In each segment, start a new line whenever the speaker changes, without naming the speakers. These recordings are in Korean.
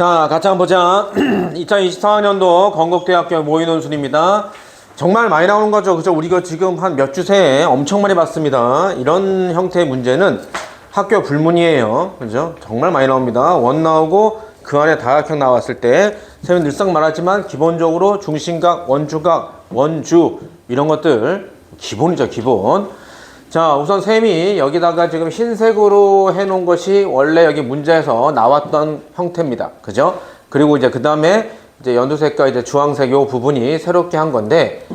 자, 같이 한번 보자. 2024학년도 건국대학교 모의논술입니다. 정말 많이 나오는 거죠. 그죠? 우리가 지금 한 몇 주 새에 엄청 많이 봤습니다. 이런 형태의 문제는 학교 불문이에요. 그죠? 정말 많이 나옵니다. 원 나오고 그 안에 다각형 나왔을 때 선생님 늘상 말하지만 기본적으로 중심각, 원주각, 원주 이런 것들 기본이죠. 기본. 자, 우선 쌤이 여기다가 지금 흰색으로 해놓은 것이 원래 여기 문제에서 나왔던 형태입니다. 그죠? 그리고 이제 그 다음에 이제 연두색과 이제 주황색 요 부분이 새롭게 한 건데,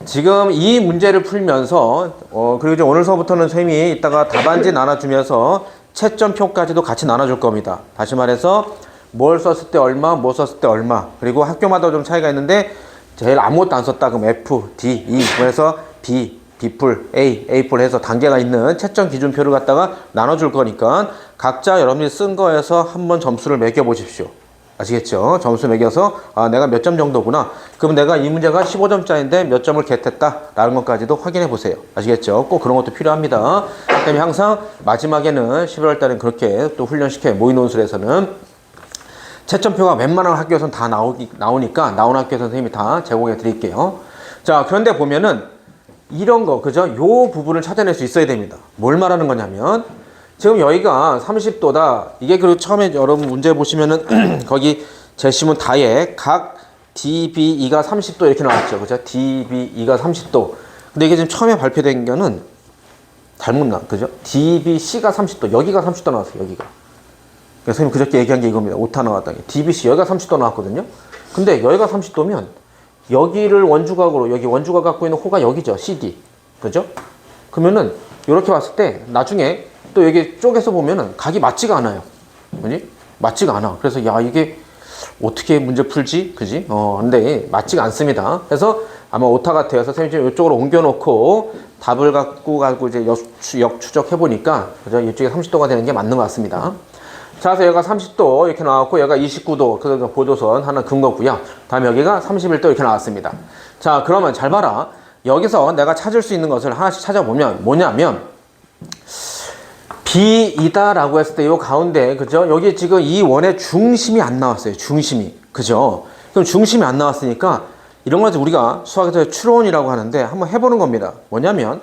지금 이 문제를 풀면서, 그리고 이제 오늘서부터는 쌤이 이따가 답안지 나눠주면서 채점표까지도 같이 나눠줄 겁니다. 다시 말해서, 뭘 썼을 때 얼마, 뭐 썼을 때 얼마, 그리고 학교마다 좀 차이가 있는데, 제일 아무것도 안 썼다 그럼 F, D, E, 그래서 B, B풀, A, A풀 해서 단계가 있는 채점 기준표를 갖다가 나눠줄 거니까 각자 여러분들이 쓴 거에서 한번 점수를 매겨 보십시오. 아시겠죠? 점수 매겨서 내가 몇 점 정도구나. 그럼 내가 이 문제가 15점짜리인데 몇 점을 겟했다 라는 것까지도 확인해 보세요. 아시겠죠? 꼭 그런 것도 필요합니다. 그다음에 항상 마지막에는 11월 달엔 그렇게 또 훈련시켜요. 모의논술에서는 채점표가 웬만한 학교에서는 다 나오니까 나온 학교에서 선생님이 다 제공해 드릴게요. 자, 그런데 보면은 이런 거, 그죠? 요 부분을 찾아낼 수 있어야 됩니다. 뭘 말하는 거냐면, 지금 여기가 30도다. 이게 그리고 처음에 여러분 문제 보시면은, 거기 제시문 다에 각 DBE가 30도 이렇게 나왔죠. 그죠? DBE가 30도. 근데 이게 지금 처음에 발표된 거는 잘못 그죠? DBC가 30도. 여기가 30도 나왔어요. 여기가. 그래서 선생님 그저께 얘기한 게 이겁니다. 오타 나왔다는 게. DBC, 여기가 30도 나왔거든요. 근데 여기가 30도면, 여기를 원주각으로, 여기 원주각 갖고 있는 호가 여기죠. CD. 그죠? 그러면은, 이렇게 봤을 때, 나중에 또 여기 쪽에서 보면은 각이 맞지가 않아요. 뭐니? 맞지가 않아. 그래서, 야, 이게 어떻게 문제 풀지? 그지? 근데 맞지가 않습니다. 그래서 아마 오타 같아요. 그래서 선생님이 이쪽으로 옮겨놓고 답을 갖고 이제 역추적해보니까, 그죠? 이쪽에 30도가 되는 게 맞는 것 같습니다. 자, 그래서 여기가 30도 이렇게 나왔고, 여기가 29도, 그래서 보조선 하나 근 거고요. 다음에 여기가 31도 이렇게 나왔습니다. 자, 그러면 잘 봐라. 여기서 내가 찾을 수 있는 것을 하나씩 찾아보면 뭐냐면, B이다라고 했을 때 이 가운데, 그죠? 여기 지금 이 원의 중심이 안 나왔어요. 중심이. 그죠? 그럼 중심이 안 나왔으니까, 이런 것을 우리가 수학에서 추론이라고 하는데, 한번 해보는 겁니다. 뭐냐면,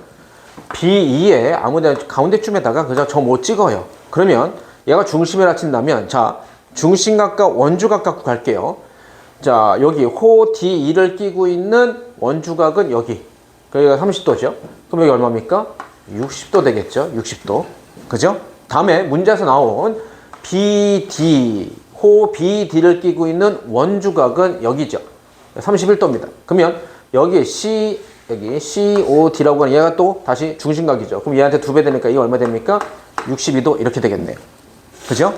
B2의 아무데 가운데쯤에다가, 그죠? 저 뭐 찍어요. 그러면, 얘가 중심이라 친다면, 자, 중심각과 원주각 갖고 갈게요. 자, 여기 호 D2를 끼고 있는 원주각은 여기. 여기가 30도죠. 그럼 여기 얼마입니까? 60도 되겠죠? 60도. 그죠? 다음에 문제에서 나온 BD, 호 BD를 끼고 있는 원주각은 여기죠. 31도입니다. 그러면 여기 여기 COD라고 하는 얘가 또 다시 중심각이죠. 그럼 얘한테 2배 되니까 이게 얼마 됩니까? 62도 이렇게 되겠네요. 그죠?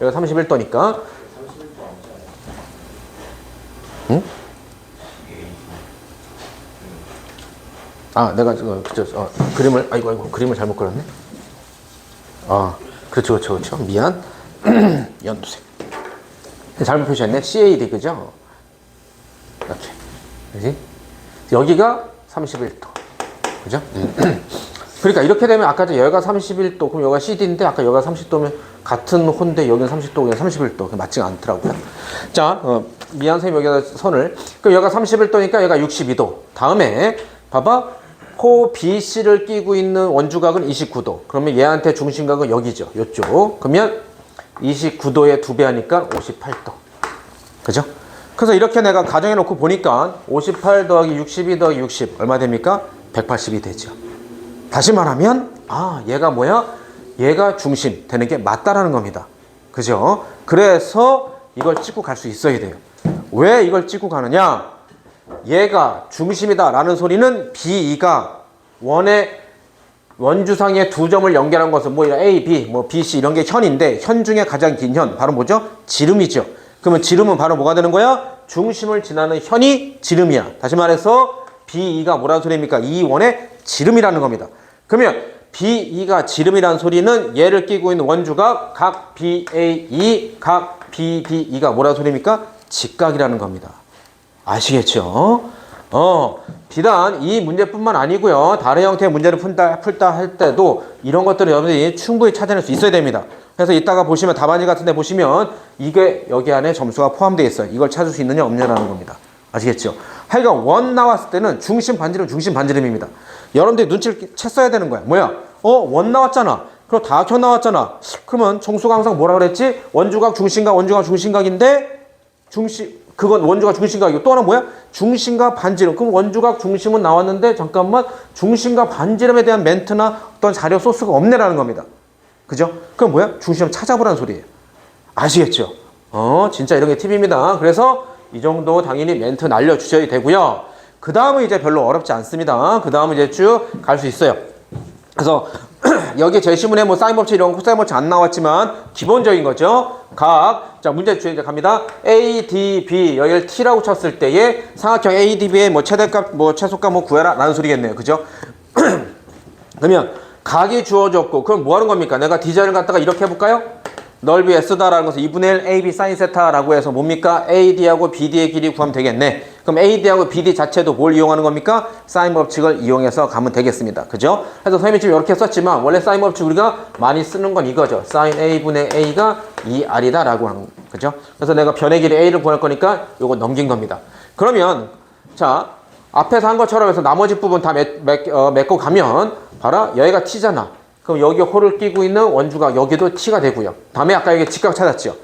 여기가 31도니까. 응? 내가 그림을, 그림을 잘못 그렸네? 그렇죠. 미안. 연두색. 잘못 표시했네. CAD, 그죠? 이렇게. 그지? 여기가 31도. 그죠? 그러니까 이렇게 되면 아까 여기가 31도, 그럼 여기가 CD인데 아까 여기가 30도면 같은 호인데 여기는 30도, 여기는 31도. 맞지가 않더라고요. 자, 미안 선생님 여기다 선을. 그럼 여기가 31도니까 여기가 62도. 다음에 봐봐. 호 BC를 끼고 있는 원주각은 29도. 그러면 얘한테 중심각은 여기죠. 요쪽. 그러면 29도에 2배 하니까 58도. 그죠? 그래서 이렇게 내가 가정해 놓고 보니까 58 더하기 62 더하기 60 얼마 됩니까? 180이 되죠. 다시 말하면 얘가 뭐야? 얘가 중심 되는 게 맞다라는 겁니다. 그죠? 그래서 이걸 찍고 갈 수 있어야 돼요. 왜 이걸 찍고 가느냐? 얘가 중심이다 라는 소리는 B2가 원주상의 두 점을 연결한 것은 뭐 A, B, 뭐 B, C 이런 게 현인데, 현 중에 가장 긴 현 바로 뭐죠? 지름이죠. 그러면 지름은 바로 뭐가 되는 거야? 중심을 지나는 현이 지름이야. 다시 말해서 B2가 뭐라는 소리입니까? 이 원의 지름이라는 겁니다. 그러면 B2가 지름이라는 소리는 얘를 끼고 있는 원주각 각 BAE, 각 BDE가 뭐라는 소리입니까? 직각이라는 겁니다. 아시겠죠? 비단 이 문제뿐만 아니고요. 다른 형태의 문제를 풀다 할 때도 이런 것들을 여러분들이 충분히 찾아낼 수 있어야 됩니다. 그래서 이따가 보시면 답안지 같은 데 보시면 이게 여기 안에 점수가 포함되어 있어요. 이걸 찾을 수 있느냐 없느냐라는 겁니다. 아시겠죠? 하여간 원 나왔을 때는 중심 반지름 중심 반지름입니다. 여러분들이 눈치를 챘어야 되는 거야. 뭐야? 원 나왔잖아. 그럼 다각형 나왔잖아. 그러면 정수가 항상 뭐라 그랬지? 원주각 중심각 원주각 중심각인데 그건 원주각 중심각이고 또 하나 뭐야? 중심과 반지름. 그럼 원주각 중심은 나왔는데 잠깐만 중심과 반지름에 대한 멘트나 어떤 자료 소스가 없네라는 겁니다. 그죠? 그럼 뭐야? 중심을 찾아보라는 소리예요. 아시겠죠? 진짜 이런 게 팁입니다. 그래서 이 정도 당연히 멘트 날려주셔야 되고요. 그 다음은 이제 별로 어렵지 않습니다. 그 다음은 이제 쭉 갈 수 있어요. 그래서 여기 제시문에 뭐 사인 법칙 이런 코사인 법칙 안 나왔지만 기본적인 거죠. 자 문제 주제 이제 갑니다. A, D, B 여기를 T라고 쳤을 때의 삼각형 A, D, B의 뭐 최대값 뭐 최소값 뭐 구해라 라는 소리겠네요. 그죠? 그러면 각이 주어졌고 그럼 뭐 하는 겁니까? 내가 디자인을 갖다가 이렇게 해볼까요? 넓이 S다라는 것은 2분의 1 AB 사인 세타라고 해서 뭡니까? AD하고 BD의 길이 구하면 되겠네. 그럼 AD하고 BD 자체도 뭘 이용하는 겁니까? 사인 법칙을 이용해서 가면 되겠습니다. 그죠? 그래서 선생님이 지금 이렇게 썼지만 원래 사인 법칙 우리가 많이 쓰는 건 이거죠. 사인 A분의 A가 2R이다 라고 하는 거죠. 그죠? 그래서 내가 변의 길이 A를 구할 거니까 요거 넘긴 겁니다. 그러면 자 앞에서 한 것처럼 해서 나머지 부분 다 맺고 가면 봐라 여기가 T잖아. 그럼 여기 홀을 끼고 있는 원주각 여기도 T가 되고요. 다음에 아까 여기 직각 찾았죠.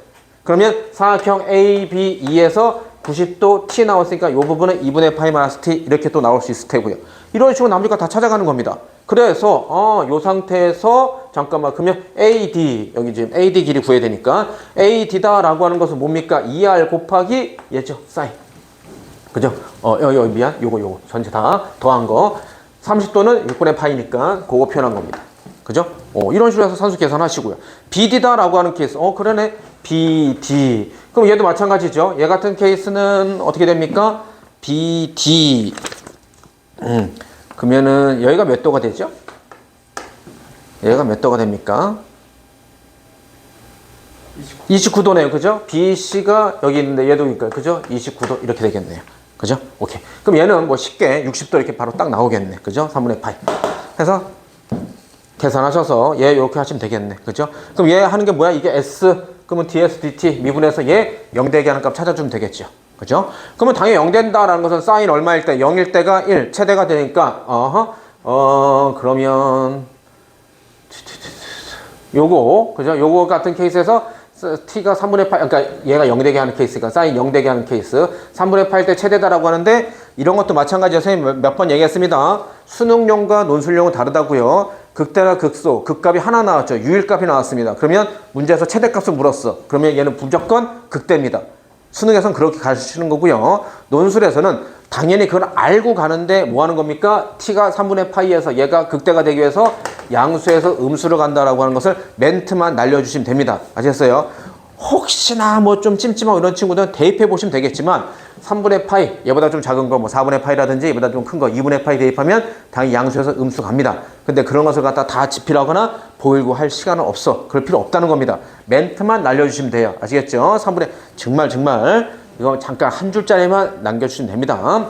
그러면 사각형 ABE에서 90도 T 나왔으니까 이 부분은 2분의 파이 마이너스 T 이렇게 또 나올 수 있을 테고요. 이런 식으로 남들과 다 찾아가는 겁니다. 그래서 이 상태에서 잠깐만 그러면 AD 여기 지금 AD 길이 구해야 되니까 AD다라고 하는 것은 뭡니까? 2R 곱하기 얘죠. 사인. 그죠? 여기 미안. 요거 전체 다 더한 거 30도는 6분의 파이니까 그거 표현한 겁니다. 그죠? 이런 식으로 해서 산수 계산하시고요. BD다라고 하는 케이스. 그러네. BD. 그럼 얘도 마찬가지죠. 얘 같은 케이스는 어떻게 됩니까? BD. 그러면은 여기가 몇 도가 되죠? 얘가 몇 도가 됩니까? 29도네요. 그죠? BC가 여기 있는데 얘도 그러니까 그죠? 29도 이렇게 되겠네요. 그죠? 오케이. 그럼 얘는 뭐 쉽게 60도 이렇게 바로 딱 나오겠네. 그죠? 3분의 파이. 그래서 계산하셔서 얘 이렇게 하시면 되겠네. 그죠? 그럼 얘 하는 게 뭐야? 이게 S. 그러면 ds, dt 미분해서 얘 0되게 하는 값 찾아주면 되겠죠. 그죠? 그러면 당연히 0 된다라는 것은 사인 얼마일 때? 0일 때가 1, 최대가 되니까 그러면 요거 그죠? 요거 같은 케이스에서 t가 3분의 8, 그러니까 얘가 0되게 하는 케이스니까 사인 0되게 하는 케이스 3분의 8 때 최대다라고 하는데 이런 것도 마찬가지예요. 선생님 몇 번 얘기했습니다. 수능용과 논술용은 다르다고요. 극대나 극소, 극값이 하나 나왔죠. 유일값이 나왔습니다. 그러면 문제에서 최대값을 물었어. 그러면 얘는 무조건 극대입니다. 수능에서는 그렇게 가르치는 거고요. 논술에서는 당연히 그걸 알고 가는데 뭐 하는 겁니까? t가 3분의 파이에서 얘가 극대가 되기 위해서 양수에서 음수를 간다라고 하는 것을 멘트만 날려주시면 됩니다. 아시겠어요? 혹시나 뭐 좀 찜찜하고 이런 친구들은 대입해 보시면 되겠지만 3분의 파이, 얘보다 좀 작은 거 뭐 4분의 파이라든지 얘보다 좀 큰 거 2분의 파이 대입하면 당연히 양수에서 음수 갑니다. 근데 그런 것을 갖다 다 집필하거나 보이고 할 시간은 없어. 그럴 필요 없다는 겁니다. 멘트만 날려주시면 돼요. 아시겠죠? 3분의 정말 이거 잠깐 한 줄짜리만 남겨주시면 됩니다.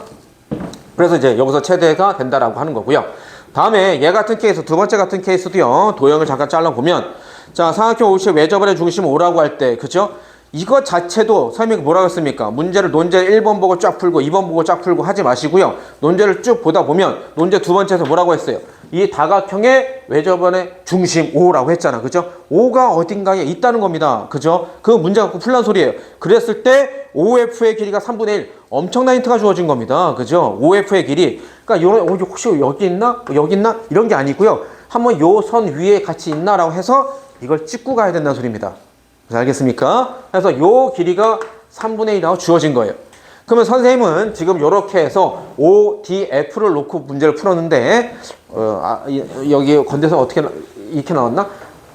그래서 이제 여기서 최대가 된다라고 하는 거고요. 다음에 얘 같은 케이스, 두 번째 같은 케이스도요. 도형을 잠깐 잘라보면 자, 삼각형 OC의 외접원의 중심 5라고 할 때, 그죠? 이거 자체도 선생님이 뭐라고 했습니까? 문제를 논제 1번 보고 쫙 풀고 2번 보고 쫙 풀고 하지 마시고요. 논제를 쭉 보다 보면 논제 두 번째에서 뭐라고 했어요? 이 다각형의 외접원의 중심 5라고 했잖아. 그죠? 5가 어딘가에 있다는 겁니다. 그죠? 그 문제 갖고 풀란 소리예요. 그랬을 때 OF의 길이가 3분의 1. 엄청난 힌트가 주어진 겁니다. 그죠? OF의 길이. 그러니까 혹시 여기 있나? 여기 있나? 이런 게 아니고요. 한번 요 선 위에 같이 있나라고 해서 이걸 찍고 가야 된다는 소리입니다. 알겠습니까? 그래서 요 길이가 3분의 1이라고 주어진 거예요. 그러면 선생님은 지금 이렇게 해서 ODF를 놓고 문제를 풀었는데 여기 건대서 어떻게 이렇게 나왔나?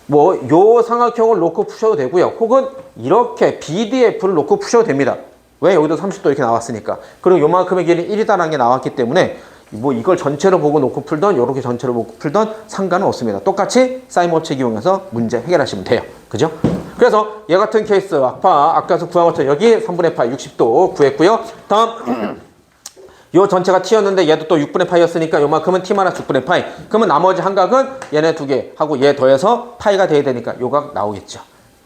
뭐 요 삼각형을 놓고 푸셔도 되고요. 혹은 이렇게 BDF를 놓고 푸셔도 됩니다. 왜? 여기도 30도 이렇게 나왔으니까. 그리고 요만큼의 길이 1이다라는 게 나왔기 때문에 뭐 이걸 전체로 보고 놓고 풀던 이렇게 전체로 보고 풀던 상관은 없습니다. 똑같이 사인 법칙 이용해서 문제 해결하시면 돼요. 그죠? 그래서 얘 같은 케이스 아까서 구한 것처럼 여기 3분의 8 60도 구했고요. 다음 요 전체가 t였는데 얘도 또 6분의 파이였으니까 요만큼은 t 마이너스 6분의 파이. 그러면 나머지 한 각은 얘네 두 개 하고 얘 더해서 파이가 돼야 되니까 요 각 나오겠죠.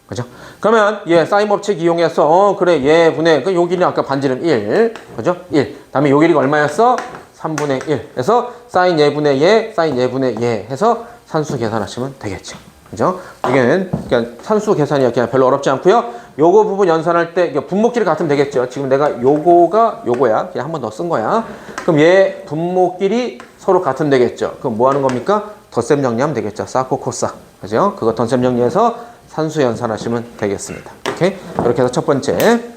그죠? 그러면 얘 사인 법칙 이용해서 그래 얘 분의 그 요 길이 아까 반지름 1. 그죠? 1. 다음에 요 길이가 얼마였어? 3분의 1. 그래서 사인 얘분의 얘, 사인 얘분의 얘 해서 산수 계산하시면 되겠죠. 그죠? 이게는 그냥 산수 계산이 그냥 별로 어렵지 않고요. 요거 부분 연산할 때 분모끼리 같으면 되겠죠. 지금 내가 요거가 요거야. 그냥 한 번 더 쓴 거야. 그럼 얘 분모끼리 서로 같으면 되겠죠. 그럼 뭐 하는 겁니까? 덧셈 정리하면 되겠죠. 사코 코사. 그죠? 그거 덧셈 정리해서 산수 연산하시면 되겠습니다. 오케이? 이렇게 해서 첫 번째